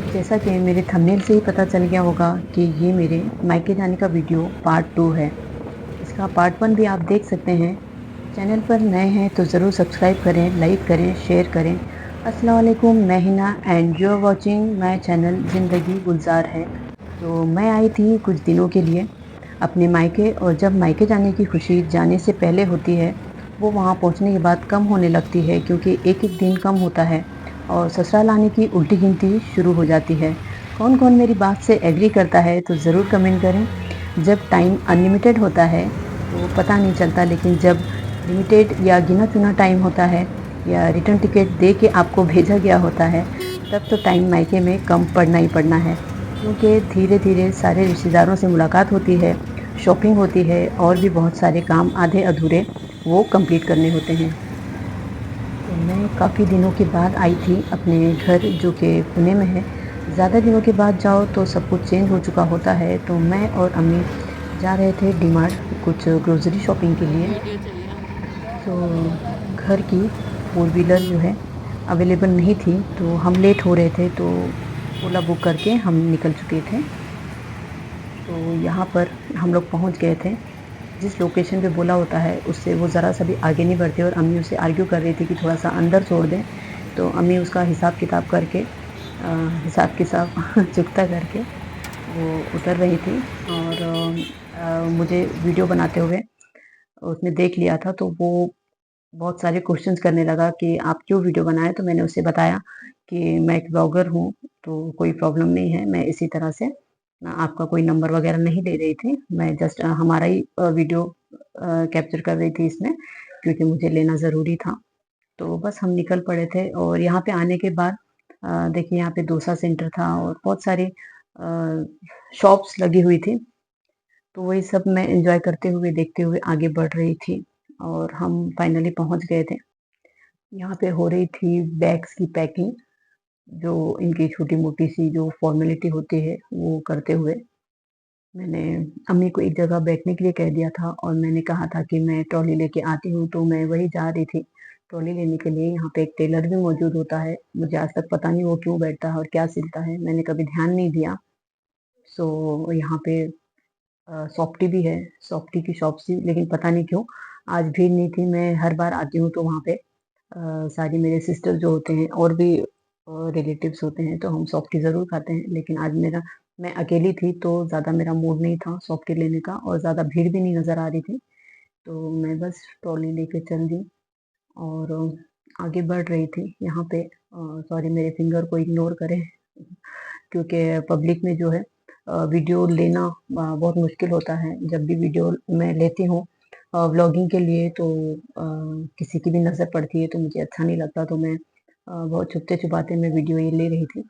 जैसा कि मेरे थंबनेल से ही पता चल गया होगा कि ये मेरे मायके जाने का वीडियो पार्ट 2 है। इसका पार्ट 1 भी आप देख सकते हैं। चैनल पर नए हैं तो ज़रूर सब्सक्राइब करें, लाइक करें, शेयर करें। अस्सलाम वालेकुम, मैं Hina and you are watching my channel Zindagi Gulzar है। तो मैं आई थी कुछ दिनों के लिए अपने मायके, और जब मायके जाने की खुशी जाने से पहले होती है, वो वहाँ पहुँचने के बाद कम होने लगती है, क्योंकि एक-एक दिन कम होता है और ससुराल आने की उल्टी गिनती शुरू हो जाती है। कौन-कौन मेरी बात से एग्री करता है तो ज़रूर कमेंट करें। जब टाइम अनलिमिटेड होता है तो पता नहीं चलता, लेकिन जब लिमिटेड या गिना-चुना टाइम होता है या रिटर्न टिकट दे के आपको भेजा गया होता है, तब तो टाइम मायके में कम पड़ना ही पड़ना है। क्योंकि धीरे-धीरे सारे रिश्तेदारों से मुलाकात होती है, शॉपिंग होती है और भी बहुत सारे काम आधे-अधूरे वो कंप्लीट करने होते हैं। तो मैं काफ़ी दिनों के बाद आई थी अपने घर, जो कि पुणे में है। ज़्यादा दिनों के बाद जाओ तो सब कुछ चेंज हो चुका होता है। तो मैं और अम्मी जा रहे थे डीमार्ट कुछ ग्रोसरी शॉपिंग के लिए। तो घर की फोर व्हीलर जो है अवेलेबल नहीं थी, तो हम लेट हो रहे थे, तो ओला बुक करके हम निकल चुके थे। तो यहाँ पर हम लोग पहुँच गए थे। जिस लोकेशन पे बोला होता है उससे वो ज़रा-सा भी आगे नहीं बढ़ते, और अम्मी उससे आर्ग्यू कर रही थी कि थोड़ा-सा अंदर छोड़ दें। तो अम्मी उसका हिसाब-किताब करके हिसाब-किताब चुकता करके वो उतर रही थी, और मुझे वीडियो बनाते हुए उसने देख लिया था, तो वो बहुत सारे क्वेश्चंस करने लगा कि आप क्यों वीडियो बनाएँ? तो मैंने उसे बताया कि मैं एक ब्लॉगर हूँ, तो कोई प्रॉब्लम नहीं है। मैं इसी तरह से आपका कोई नंबर वगैरह नहीं ले रही थी। मैं जस्ट हमारा ही वीडियो कैप्चर कर रही थी इसमें, क्योंकि मुझे लेना ज़रूरी था। तो बस हम निकल पड़े थे, और यहाँ पे आने के बाद देखिए यहाँ पे डोसा सेंटर था और बहुत सारी शॉप्स लगी हुई थी। तो वही सब मैं एन्जॉय करते हुए, देखते हुए आगे बढ़ रही थी, और हम फाइनली पहुँच गए थे। यहाँ पे हो रही थी बैग्स की पैकिंग, जो इनकी छोटी-मोटी सी जो फॉर्मेलिटी होती है, वो करते हुए मैंने अम्मी को एक जगह बैठने के लिए कह दिया था, और मैंने कहा था कि मैं ट्रॉली लेके आती हूँ, तो मैं वही जा रही थी ट्रॉली लेने के लिए। यहाँ पे एक टेलर भी मौजूद होता है, मुझे आज तक पता नहीं वो क्यों बैठता है और क्या सिलता है, मैंने कभी ध्यान नहीं दिया। सो यहाँ पे सॉफ्टी भी है, सॉफ्टी की शॉप थी, लेकिन पता नहीं क्यों आज भीड़ नहीं थी। मैं हर बार आती हूँ तो वहाँ पे सारी मेरे सिस्टर जो होते हैं और भी रिलेटिव्स होते हैं, तो हम सॉफ्टी ज़रूर खाते हैं, लेकिन आज मैं अकेली थी, तो ज़्यादा मेरा मूड नहीं था सॉफ्टी लेने का, और ज़्यादा भीड़ भी नहीं नज़र आ रही थी। तो मैं बस ट्रॉली लेके चल दी और आगे बढ़ रही थी। यहाँ पे सॉरी, मेरे फिंगर को इग्नोर करें, क्योंकि पब्लिक में जो है वीडियो लेना बहुत मुश्किल होता है। जब भी वीडियो मैं लेती हूँ व्लॉगिंग के लिए, तो किसी की भी नज़र पड़ती है तो मुझे अच्छा नहीं लगता, तो मैं बहुत छुपते-छुपाते मैं वीडियो ये ले रही थी।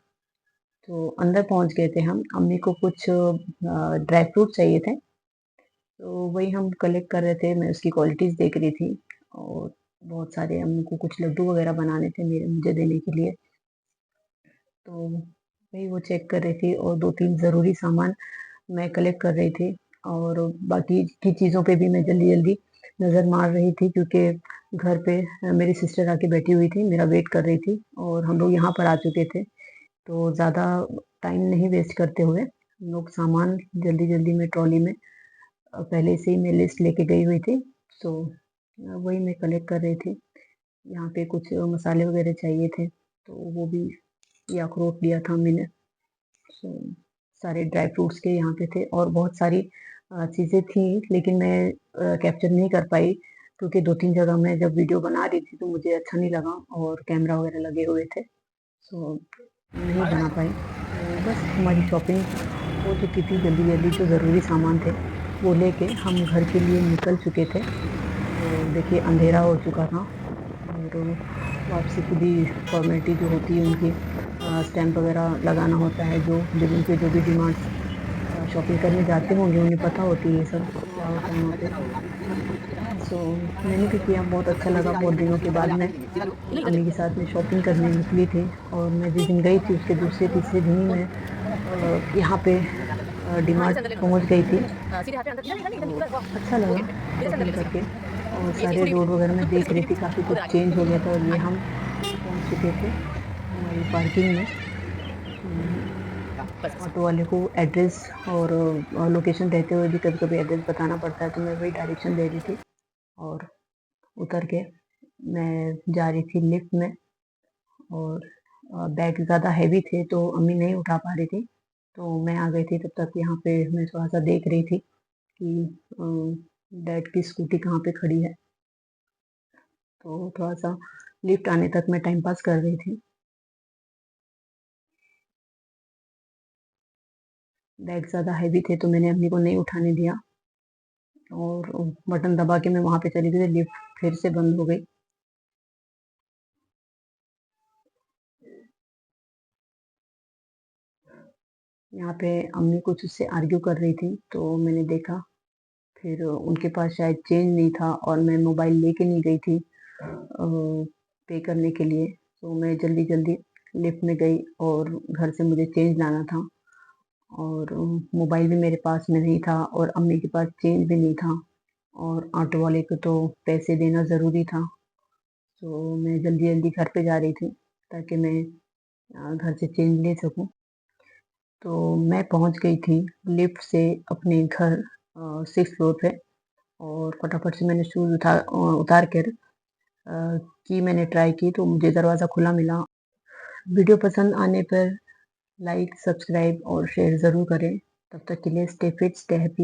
तो अंदर पहुँच गए थे हम। अम्मी को कुछ ड्राई फ्रूट चाहिए थे, तो वही हम कलेक्ट कर रहे थे। मैं उसकी क्वालिटीज़ देख रही थी, और बहुत सारे अम्मी को कुछ लड्डू वगैरह बनाने थे मुझे देने के लिए। तो वही वो चेक कर रही थी, और 2-3 ज़रूरी सामान मैं कलेक्ट कर रही थी, और बाकी की चीज़ों पे भी मैं जल्दी-जल्दी नज़र मार रही थी, क्योंकि घर पे मेरी सिस्टर आके बैठी हुई थी, मेरा वेट कर रही थी, और हम लोग यहाँ पर आ चुके थे। तो ज़्यादा टाइम नहीं वेस्ट करते हुए हम लोग सामान जल्दी-जल्दी में ट्रॉली में पहले से ही मैं लिस्ट लेके गई हुई थी। सो वही मैं कलेक्ट कर रही थी। यहाँ पे कुछ मसाले वगैरह चाहिए थे, तो वो भी, ये अखरोट लिया था मैंने। सो सारे ड्राई फ्रूट्स के यहाँ पे थे, और बहुत सारी चीज़ें थी, लेकिन मैं कैप्चर नहीं कर पाई, क्योंकि 2-3 जगह मैं जब वीडियो बना रही थी तो मुझे अच्छा नहीं लगा, और कैमरा वगैरह लगे हुए थे, सो नहीं बना पाई। तो बस हमारी शॉपिंग हो चुकी थी, जल्दी-जल्दी जो ज़रूरी सामान थे वो लेके हम घर के लिए निकल चुके थे। तो देखिए अंधेरा हो चुका था, और वापसी की भी फॉर्मेलिटी जो होती है उनकी, स्टैम्प वगैरह लगाना होता है, जो जब उनके जो भी डिमांड्स शॉपिंग करने जाते होंगे उन्हें पता होती है ये सब क्या होता है वहाँ पे। सो मैंने भी किया, बहुत अच्छा लगा। बहुत दिनों के बाद मैं अम्मी के साथ में शॉपिंग करने निकली थी, और मैं जिस दिन गई थी उसके दूसरे-तीसरे दिन ही मैं यहाँ पे डीमार्ट पहुँच गई थी। तो अच्छा लगा शॉपिंग करके, और सारे रोड वगैरह मैं देख रही थी, काफ़ी कुछ चेंज हो गया था, और ये हम पहुँच चुके थे हमारी पार्किंग में। ऑटो वाले को एड्रेस और लोकेशन देते हुए भी कभी-कभी एड्रेस बताना पड़ता है, तो मैं वही डायरेक्शन दे रही थी और उतर के मैं जा रही थी लिफ्ट में और बैग ज़्यादा हेवी थे तो अम्मी नहीं उठा पा रही थी, तो मैं आ गई थी तब तक यहाँ पे मैं थोड़ा-सा देख रही थी कि डैड की स्कूटी कहाँ पे खड़ी है, तो थोड़ा-सा लिफ्ट आने तक मैं टाइम पास कर रही थी। बैग ज़्यादा हेवी थे तो मैंने अम्मी को नहीं उठाने दिया और बटन दबा के मैं वहाँ पे चली गई, लिफ्ट फिर से बंद हो गई। यहाँ पे अम्मी कुछ उससे आर्ग्यू कर रही थी, तो मैंने देखा, फिर उनके पास शायद चेंज नहीं था और मैं मोबाइल लेके नहीं गई थी पे करने के लिए, तो मैं जल्दी-जल्दी लिफ्ट में गई और घर से मुझे चेंज लाना था और मोबाइल भी मेरे पास में नहीं था और अम्मी के पास चेंज भी नहीं था और ऑटो वाले को तो पैसे देना ज़रूरी था, तो मैं जल्दी-जल्दी घर पे जा रही थी ताकि मैं घर से चेंज ले सकूँ। तो मैं पहुँच गई थी लिफ्ट से अपने घर 6th फ्लोर पे और फटाफट से मैंने शूज़ उतार कर की मैंने ट्राई की तो मुझे दरवाज़ा खुला मिला। वीडियो पसंद आने पर लाइक, सब्सक्राइब और शेयर ज़रूर करें। तब तक के लिए स्टे फिट, स्टे हैप्पी।